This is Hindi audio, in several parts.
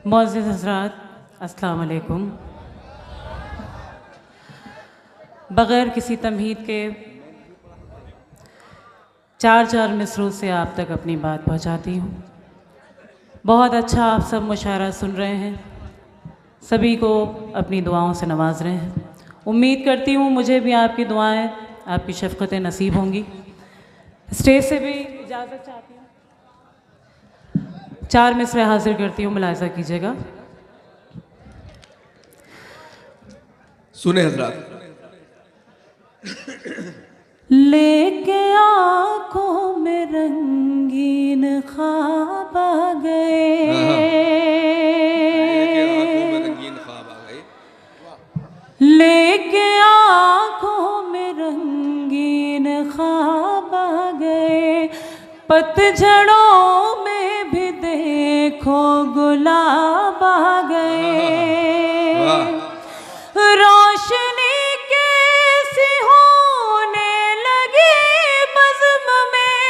मुअज़्ज़िज़ हज़रात, अस्सलाम वालेकुम। बग़ैर किसी तमहीद के चार मिसरों से आप तक अपनी बात पहुंचाती हूँ। बहुत अच्छा आप सब मुशायरा सुन रहे हैं, सभी को अपनी दुआओं से नवाज रहे हैं। उम्मीद करती हूँ मुझे भी आपकी दुआएं, आपकी शफ़क़तें नसीब होंगी। स्टेज से भी इजाज़त चाहती हूँ। 4 मिसरे हाजिर करती हूँ, मुलाहिज़ा कीजिएगा। सुने हजरात। लेके आँखों में रंगीन ख्वाब आ गए, लेके आँखों में रंगीन ख्वाब आ गए। पतझड़ों में भी देखो गुलाब आ गए। रोशनी कैसी होने लगी बज़्म में,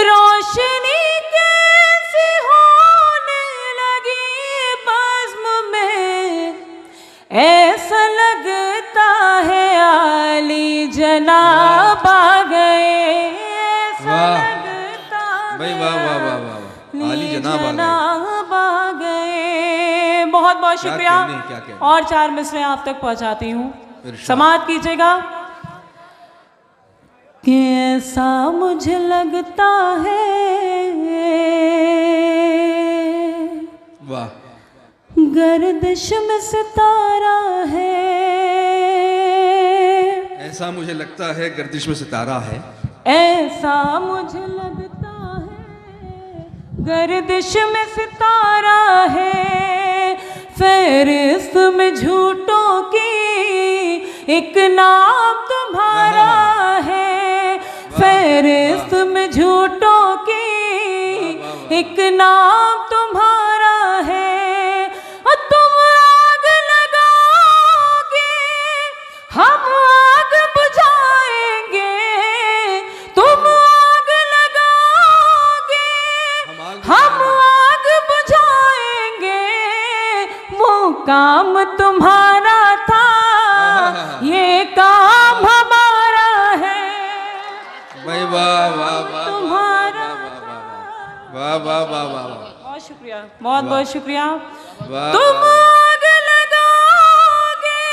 रोशनी कैसी होने लगी बज़्म में। ऐसा लगता है आली जनाब आ गए, ऐसा लगता है आली जनाब आ गए। बहुत बहुत शुक्रिया। और 4 मिसरे आप तक पहुंचाती हूँ, समाअत कीजिएगा। कि ऐसा मुझे लगता है, वाह, गर्दिश में सितारा है। ऐसा मुझे लगता है गर्दिश में सितारा है। ऐसा मुझे लगता है गर्दिश में सितारा है। फ़हरिस्त में झूठों की एक नाम तुम्हारा है। फ़हरिस्त में झूठों की एक नाम तुम्हारा है। तुम आग लगाओगे, हम आग बुझाएंगे। तुम आग लगाओगे, हम आग बुझाएंगे। वो काम तुम्हारा था, ये काम हमारा है। भाई वाह वाह वाह तुम्हारा वाह वाह वाह वाह। बहुत शुक्रिया, बहुत बहुत शुक्रिया। वाह, तुम आग लगाओगे,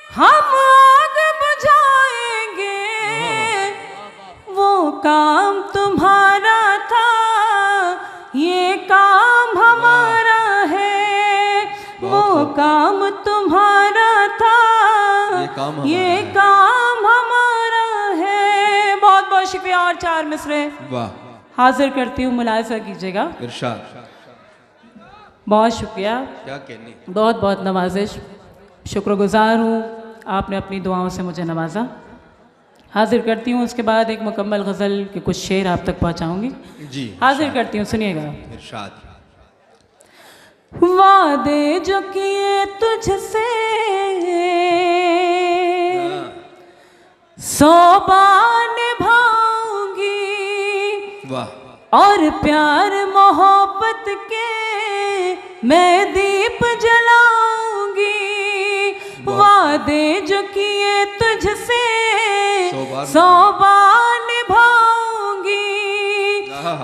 हम आग बुझाएंगे। वो काम तुम्हारा था, ये काम हमारा है। वो काम तुम्हारा था, ये काम हमारा है। बहुत बहुत शुक्रिया। और 4 मिसरे वाह, हाजिर करती हूँ, मुलाहिज़ा कीजिएगा। इरशाद। बहुत शुक्रिया, क्या कहनी। बहुत बहुत नवाजिश। शुक्रगुजार हूँ, आपने अपनी दुआओं से मुझे नवाजा। हाजिर करती हूँ, उसके बाद एक मुकम्मल गज़ल के कुछ शेर आप तक पहुँचाऊँगी जी। हाजिर करती हूँ, सुनिएगा। इरशाद। वादे जो किए तुझसे 100 बार निभाऊंगी। वाह। और प्यार मोहब्बत के मैं दीप जलाऊंगी। वादे जो किए तुझसे 100 बार निभाऊंगी।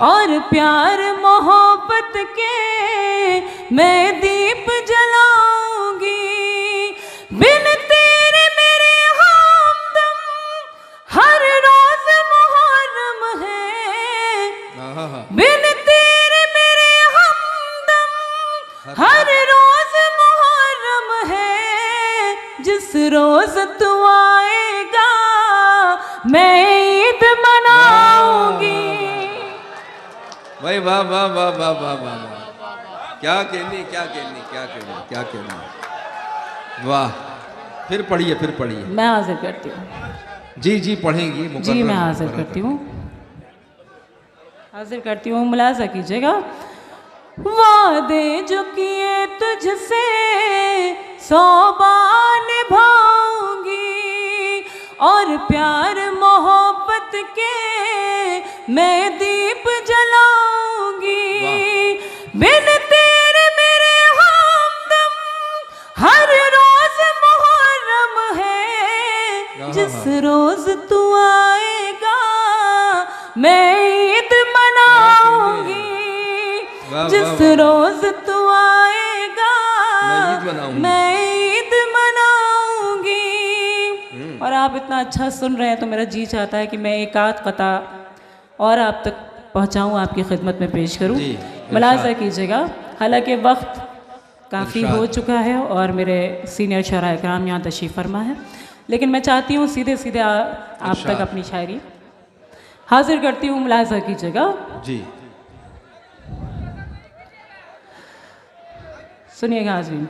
और प्यार मोहब्बत के मैं दीप जलाऊंगी। बिन तेरे मेरे हमदम हर रोज मुहर्रम है। बिन तेरे मेरे हमदम हर रोज मुहर्रम है। जिस रोज तू आएगा मैं ईद मनाऊंगी। भाई वाह वाह वाह वाह वाह वाह। क्या कहनी, क्या कहनी, क्या कहनी, क्या कहनी। वाह। फिर पढ़िए, फिर पढ़िए। मैं हाजिर करती हूँ। जी जी पढ़ेंगी। जी मैं हाजिर करती हूँ, हाजिर करती हूँ, मुलाहिज़ा कीजिएगा। वादे जो किए तुझसे 100 बार निभाऊंगी। और प्यार मोहब्बत के मैं दीप जलाऊंगी। बिन तेरे जिस रोज तू आएगा मैं ईद मनाऊंगी। मैं ईद मनाऊंगी। और आप इतना अच्छा सुन रहे हैं तो मेरा जी चाहता है कि मैं एक आध कता और आप तक पहुंचाऊं, आपकी खिदमत में पेश करूं। जी, मुलाजा कीजिएगा, हालांकि वक्त काफ़ी हो चुका है और मेरे सीनियर शराय कराम यहाँ तशरीफ़ फरमा है, लेकिन मैं चाहती हूँ सीधे सीधे आप तक अपनी शायरी हाजिर करती हूँ। मुलाजा कीजिएगा जी। सुनिएगा हाज़रीन।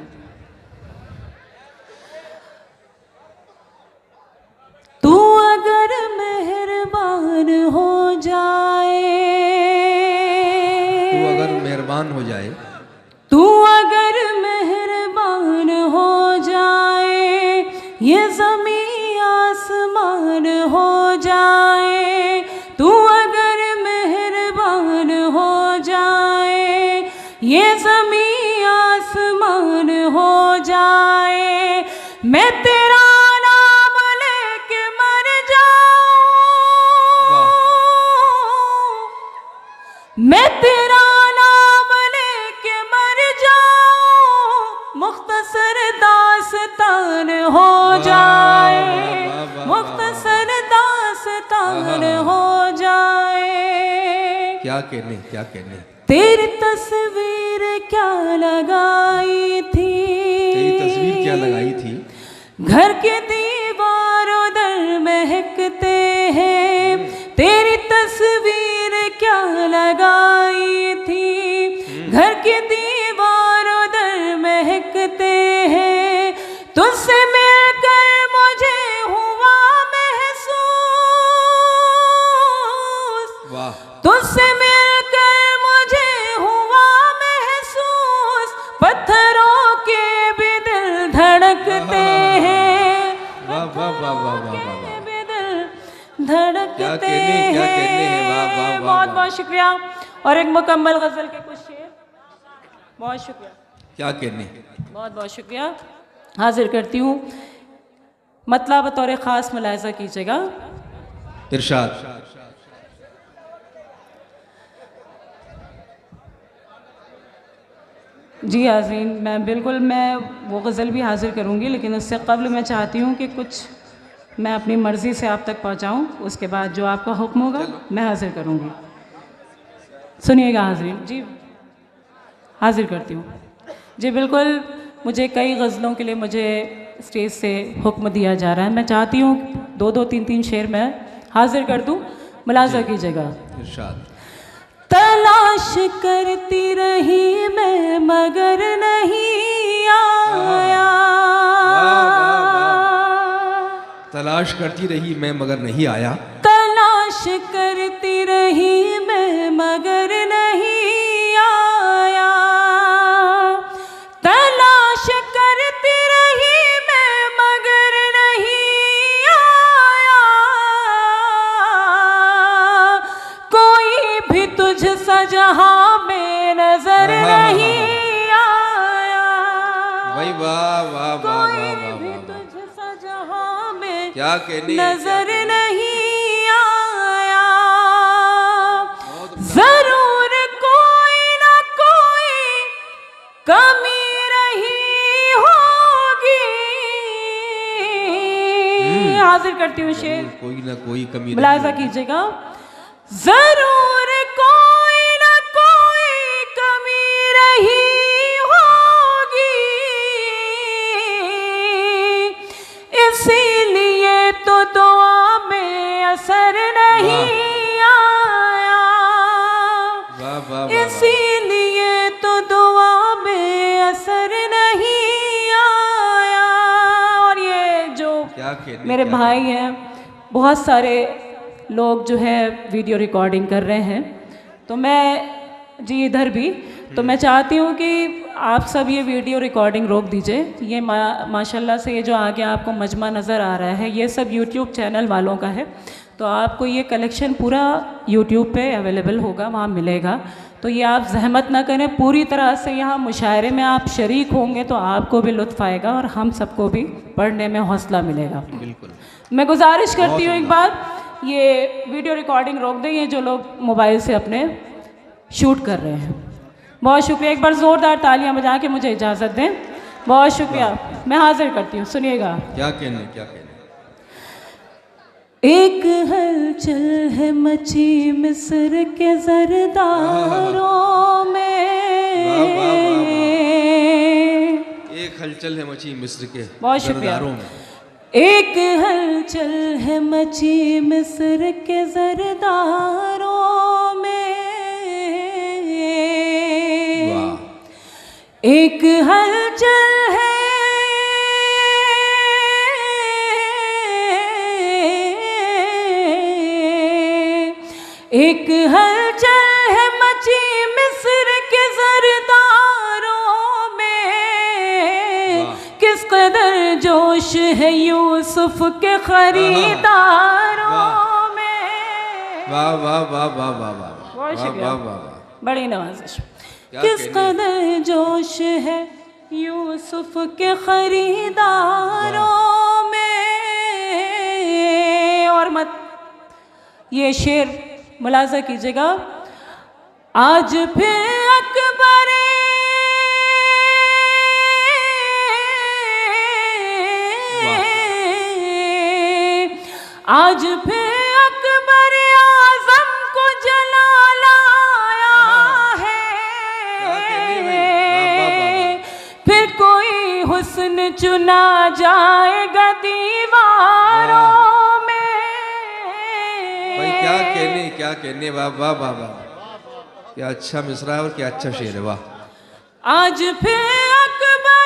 तू अगर मेहरबान हो जाए, तू अगर मेहरबान हो जाए, तू अगर मेहरबान हो जाए, ये ज़मीं आसमान हो जाए। तू अगर मेहरबान हो जाए, ये ज़मीं आसमान हो जाए। मैं तेरा नाम लेके मर जाऊं, मैं तेरा नाम लेके मर जाऊं, मुख्तसर दास्तान हो जाए, मुख्तसर दास्तान हो जाए। क्या कहने, क्या कहने। तेरी तस्वीर क्या लगाई थी, तेरी तस्वीर क्या लगाई थी, घर के दीवारों दर महकते हैं। तेरी तस्वीर क्या लगाई थी, घर के दीवारों दर महकते हैं। तुझसे मिलकर मुझे हुआ महसूस, वाह, तुझसे मिलकर मुझे हुआ महसूस, पत्थरों के भी दिल धड़कते हैं, वाह वाह वाह वाह वाह वाह वाह। भी दिल धड़कते क्या कहने हैं, वाह वाह वाह। बहुत बहुत शुक्रिया। और एक मुकम्मल गज़ल के कुछ शेर। बहुत शुक्रिया, क्या कहने। बहुत बहुत शुक्रिया। हाजिर करती हूँ, मतलब बतौर ख़ास मुलाहिज़ा कीजिएगा। इरशाद। जी हाज़रीन, मैं वो गज़ल भी हाज़िर करूँगी, लेकिन उससे कबल मैं चाहती हूँ कि कुछ मैं अपनी मर्ज़ी से आप तक पहुँचाऊँ, उसके बाद जो आपका हुक्म होगा मैं हाज़िर करूँगी। सुनिएगा हाज़रीन। जी हाज़िर करती हूँ। जी बिल्कुल, मुझे कई गज़लों के लिए मुझे स्टेज से हुक्म दिया जा रहा है। मैं चाहती हूँ 2-2, 3-3 शेर मैं हाज़िर कर दूँ, मुलाज़ा कीजिएगा। इरशाद। तलाश करती रही मैं मगर नहीं आया, तलाश करती रही मैं मगर नहीं आया, तलाश करती रही मैं मगर नहीं आया, तलाश करती रही मैं मगर नहीं आया। कोई भी तुझ सा जहां में नजर नहीं आया, भाई वाह वाह वाह वाह कोई वाह भी वाह। तुझ सा जहां में क्या कहने, नजर नहीं आया। जरूर कोई ना कोई कमी रही होगी। हाजिर करती हूँ शेर, कोई ना कोई कमी मुलाहिज़ा कीजिएगा। जरूर कोई ना कोई कमी रही होगी, इसीलिए तो दुआ में असर नहीं आया, वाह वाह वाह। इसीलिए तो दुआ में असर नहीं आया। और ये जो क्या कहने, मेरे क्या भाई हैं, बहुत सारे लोग जो है वीडियो रिकॉर्डिंग कर रहे हैं, तो मैं जी इधर भी, तो मैं चाहती हूँ कि आप सब ये वीडियो रिकॉर्डिंग रोक दीजिए। ये माशाल्लाह से ये जो आगे आपको मजमा नज़र आ रहा है, ये सब यूट्यूब चैनल वालों का है, तो आपको ये कलेक्शन पूरा यूट्यूब पे अवेलेबल होगा, वहाँ मिलेगा। तो ये आप जहमत ना करें, पूरी तरह से यहाँ मुशायरे में आप शरीक होंगे तो आपको भी लुत्फ़ आएगा और हम सबको भी पढ़ने में हौसला मिलेगा। बिल्कुल। मैं गुजारिश करती हूँ एक बार, ये वीडियो रिकॉर्डिंग रोक दें, ये जो लोग मोबाइल से अपने शूट कर रहे हैं, बहुत शुक्रिया, एक बार ज़ोरदार तालियां बजा के मुझे इजाज़त दें। बहुत शुक्रिया, मैं हाजिर करती हूँ, सुनिएगा। क्या कहने, क्या कहने। एक हलचल है मची मिस्र के जरदारों में, एक हलचल है मची मिस्र के बहुत शुक्रिया। जरदारों में। एक हलचल है मची मिस्र के जरदारों में, एक हलचल है एक हलचल है मची मिस्र के जरदारों में, किस कदर जोश है यूसुफ के खरीदारों में। वाह वाह वाह वाह वाह वाह बहुत शुक्रिया, बड़ी नवाजिश। क्या किस कहने। कदर जोश है यूसुफ के खरीदारों में। और मत ये शेर मुलाजा कीजिएगा। आज फिर अकबर आज फिर अकबर आजम को जला लाया है, फिर कोई हुस्न चुना जाएगा दीवारों में। भाई क्या कहने, क्या कहने। वाह वाह वाह वाह, क्या अच्छा मिसरा है और क्या अच्छा शेर है। वाह। आज फिर अकबर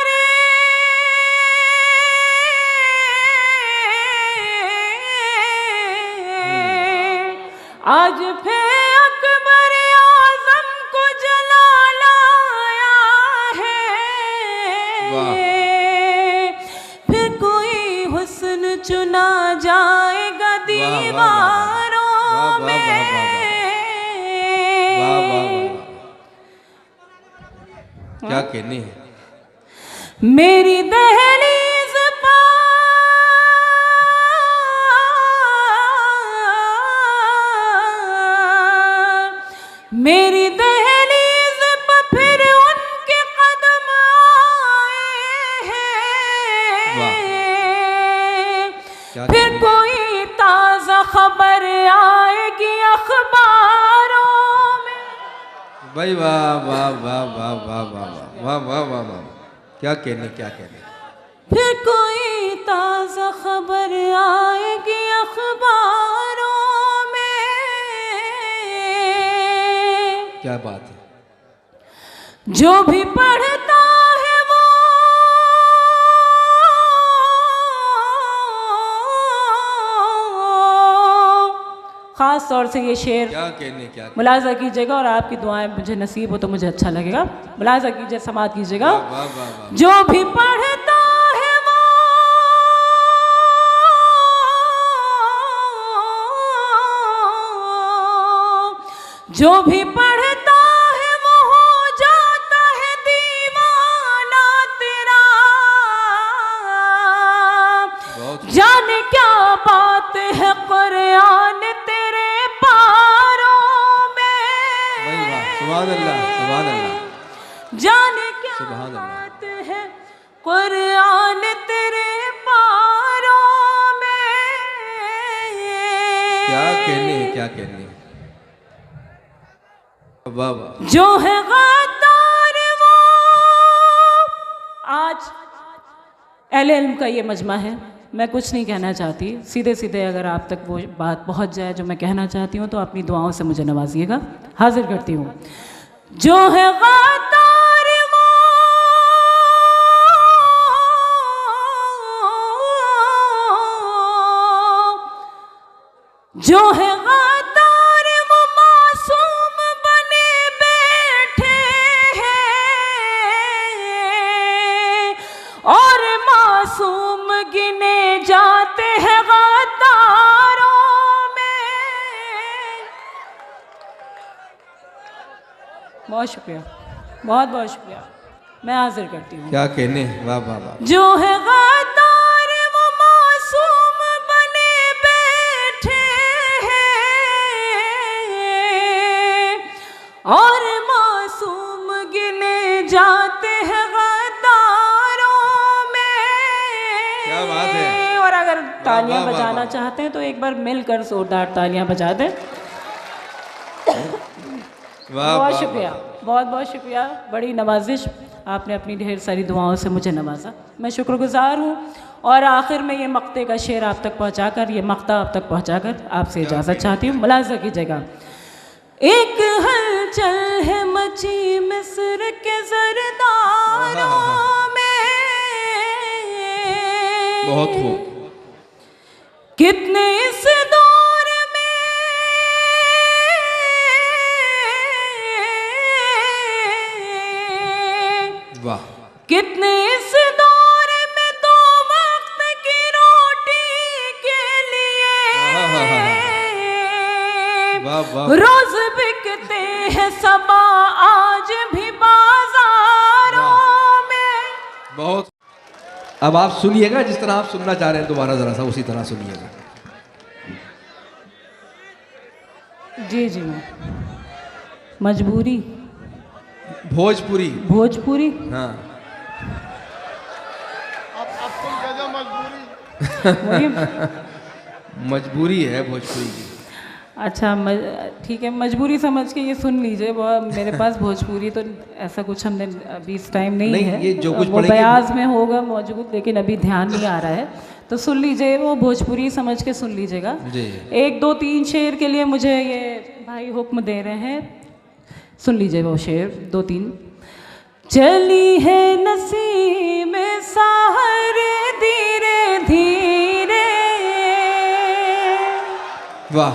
आज फिर अकबर आजम को जला लाया है, फिर कोई हुस्न चुना जाएगा दीवारों में। क्या कहने हैं। मेरी दहलीज पर मेरी दहलीज पर फिर उनके कदम आए हैं, फिर कोई ताज़ा खबर आएगी अखबारों में। भाई वाह वाह वाह वाह वाह वाह वाह वाह वाह वाह, क्या कहने, क्या कहने। फिर कोई ताज़ा खबर आएगी अखबारों में। क्या बात है। जो भी पढ़ता है वो खास तौर से ये शेर क्या कहने, क्या कहने। मुलाजा कीजिएगा और आपकी दुआएं मुझे नसीब हो तो मुझे अच्छा लगेगा। मुलाजा कीजिए, समात कीजिएगा। वाह वाह वाह। जो भी पढ़ता है वो जो भी पढ़ता है वो हो जाता है दीवाना तेरा। जाने क्या बात है कुरान तेरे पारों में। सुभान अल्लाह, सुभान अल्लाह। जाने क्या सुभान अल्लाह। बात है कुरान तेरे पारों में। क्या कहने, क्या कहने। वाह वाह। जो है गद्दार वो आज अहले इल्म का ये मजमा है। मैं कुछ नहीं कहना चाहती, सीधे सीधे अगर आप तक वो बात पहुंच जाए जो मैं कहना चाहती हूँ तो अपनी दुआओं से मुझे नवाजिएगा। हाजिर करती हूँ। जो है गद्दार वो जो है गद्दार वो मासूम बने बैठे हैं और मासूम गिने जाते हैं गद्दारों में। बहुत शुक्रिया, बहुत बहुत शुक्रिया। मैं हाजिर करती हूँ। क्या कहने। वाह वाह वाह। जो है गद्दार वो मासूम बने बैठे हैं और मासूम तालियां वाह, वाह, बजाना वाह। चाहते हैं तो एक बार मिलकर जोरदार तालियां बजा दें। वाह बहुत वाह, शुक्रिया, बहुत बहुत शुक्रिया। बड़ी नवाजिश, आपने अपनी ढेर सारी दुआओं से मुझे नवाजा, मैं शुक्रगुजार हूँ। और आखिर में ये मक्ते का शेर आप तक पहुँचाकर, ये मक्ता आप तक पहुँचाकर आपसे इजाज़त चाहती हूँ। मुलाज़ा कीजिएगा। एक हलचल है मची मिस्र के ज़रदारों में, बहुत हो। कितने इस दौर में वाह, कितने इस दौर में दो वक्त की रोटी के लिए वाह वाह, रोज बिकते हैं सबा आज भी बाजारों में। बहुत। अब आप सुनिएगा जिस तरह आप सुनना चाह रहे हैं, दोबारा जरा सा उसी तरह सुनिएगा। जी जी, मैं मजबूरी, भोजपुरी। भोजपुरी। हाँ, अब तुम कह दो मजबूरी। वही। मजबूरी है भोजपुरी की। अच्छा, ठीक है, मजबूरी समझ के ये सुन लीजिए। वो मेरे पास भोजपुरी तो ऐसा कुछ हमने अभी इस टाइम नहीं है, ये जो कुछ वो पढ़ेंगे बयाज में होगा मौजूद, लेकिन अभी ध्यान नहीं आ रहा है, तो सुन लीजिए, वो भोजपुरी समझ के सुन लीजिएगा। जी। 1 2 3 शेर के लिए मुझे ये भाई हुक्म दे रहे हैं, सुन लीजिए वो शेर 2 3। चली है नसीम साहर धीरे धीरे, वाह,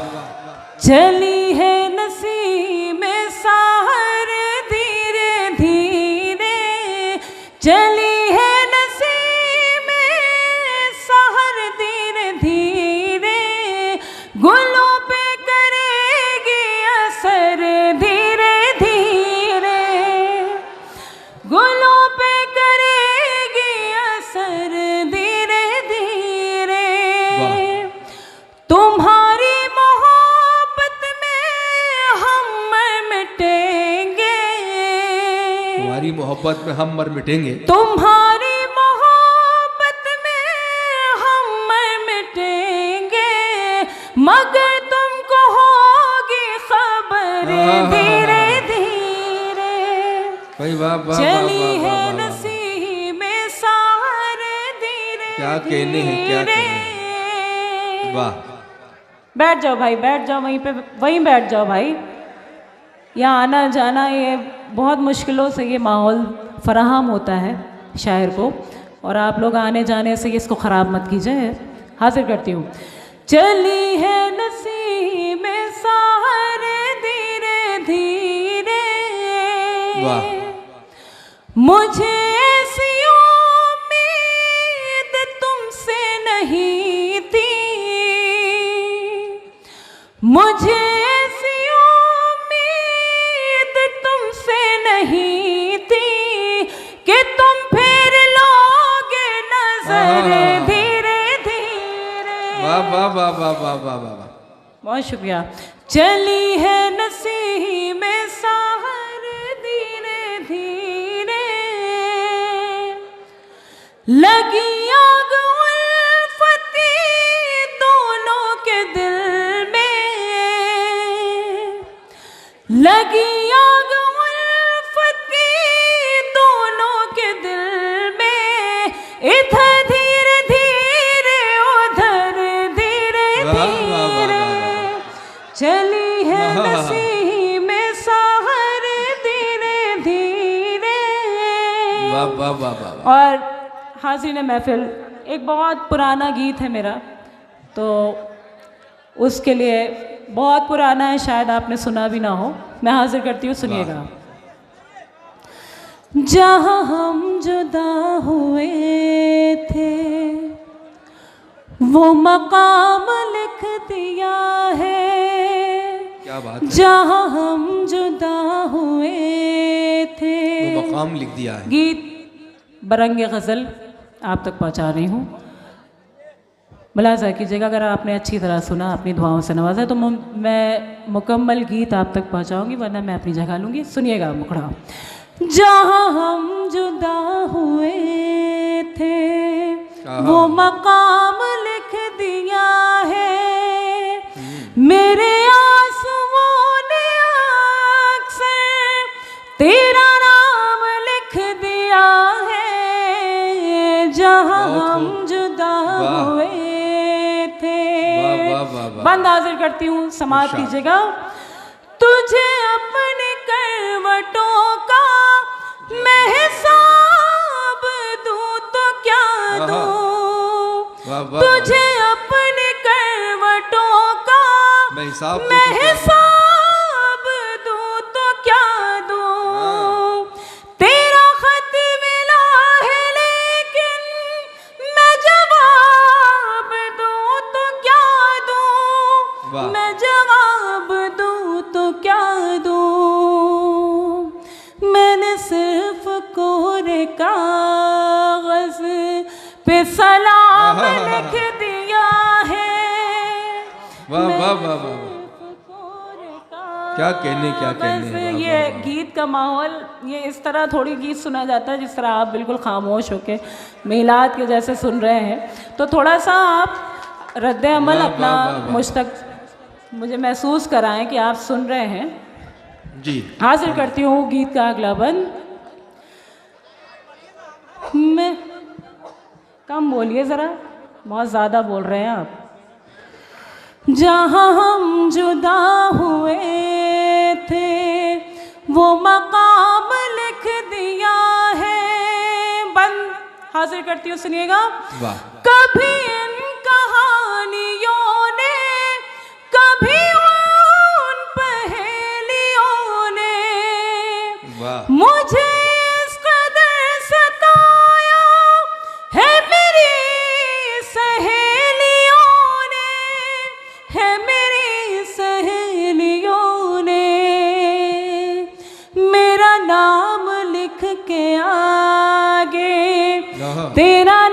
चली है नसीम साहर धीरे धीरे, चली है नसीम साहर धीरे धीरे, गुलों पे करेगी असर धीरे धीरे, गुलों पे करेगी असर धीरे धीरे। तुम्हारी मोहब्बत में हम मर मिटेंगे, तुम्हारी मोहब्बत में हम मर मिटेंगे। तुम्हारी मोहब्बत में हम मर मिटेंगे, मगर तुमको होगी खबर धीरे धीरे। भाई वाह वाह वाह चली वाह है वाह, वाह। नसीम साहर धीरे क्या कहने हैं, क्या धीरे। कहने हैं। वाह, बैठ जाओ भाई, बैठ जाओ वहीं पे, वहीं बैठ जाओ भाई। यहाँ आना जाना ये बहुत मुश्किलों से ये माहौल फराहम होता है शायर को, और आप लोग आने जाने से इसको ख़राब मत कीजिए। हाजिर करती हूँ। चली है नसीम साहर धीरे धीरे, वाह। मुझे ऐसी उम्मीद तुमसे नहीं थी, मुझे ऐसी उम्मीद तुमसे नहीं थी कि तुम फिर लोगे नजर धीरे धीरे। वाह वाह वाह वाह वाह वाह वाह वाह। बहुत शुक्रिया। चली है नसीम साहर धीरे धीरे, लगी आग उल्फत की दोनों के दिल में, लगी आग उल्फत की दोनों के दिल में, इधर धीरे धीरे उधर धीरे वाह, वाह, वाह, वाह, धीरे, चली है वाह। नसीम साहर धीरे धीरे। वाह वाह वाह वाह वाह। और हाज़िर महफिल, एक बहुत पुराना गीत है मेरा, तो उसके लिए बहुत पुराना है, शायद आपने सुना भी ना हो, मैं हाजिर करती हूँ, सुनिएगा। जहाँ हम जुदा हुए थे वो मकाम लिख दिया है, क्या बात है, जहाँ हम जुदा हुए थे। वो मकाम लिख दिया है। गीत बरंगे गज़ल आप तक पहुंचा रही हूँ, मुलाज़ा कीजिएगा। अगर आपने अच्छी तरह सुना, अपनी दुआओं से नवाजा, तो मैं मुकम्मल गीत आप तक पहुंचाऊंगी, वरना मैं अपनी जगह लूँगी। सुनिएगा मुखड़ा। जहाँ हम जुदा हुए थे वो मकाम लिख दिया बंद हाजिर करती हूँ, समाप्त इरशाद। कीजिएगा। तुझे अपने करवटों का मैं हिसाब दूँ तो क्या दूँ, वाह, वाह, तुझे अपने करवटों का मैं हिसाब दूं मैं तो क्या? हिसाब दूँ तो क्या दूँ, तेरा खत मिला है लेकिन मैं जवाब दूँ तो क्या दूँ, वाह। मैं जवाब दूँ तो क्या दूँ, मैंने सिर्फ कोरे कागज पे सलाम लिख दिया है। वाह वाह वाह वाह, क्या कहने, क्या कहने, बस वाह, ये वाह, वाह। गीत का माहौल ये इस तरह थोड़ी गीत सुना जाता है जिस तरह आप बिल्कुल खामोश होके मीलाद के जैसे सुन रहे हैं, तो थोड़ा सा आप रद्द अमल वाह, अपना वाह, वाह, वाह। मुझ तक मुझे महसूस कराएं कि आप सुन रहे हैं। जी हाजिर करती हूँ गीत का अगला बंद। मैं कम बोलिए ज़रा, बहुत ज़्यादा बोल रहे हैं आप। जहाँ हम जुदा हुए थे वो मकाम लिख दिया है। बंद हाजिर करती हूँ, सुनिएगा। वाह, कभी इन कहानियों ने, कभी उन पहेलियों ने वाह, मुझे इस कदर सताया है, मेरी सहेलियों ने, है मेरी सहेलियों ने मेरा नाम लिख के आगे आहा। तेरा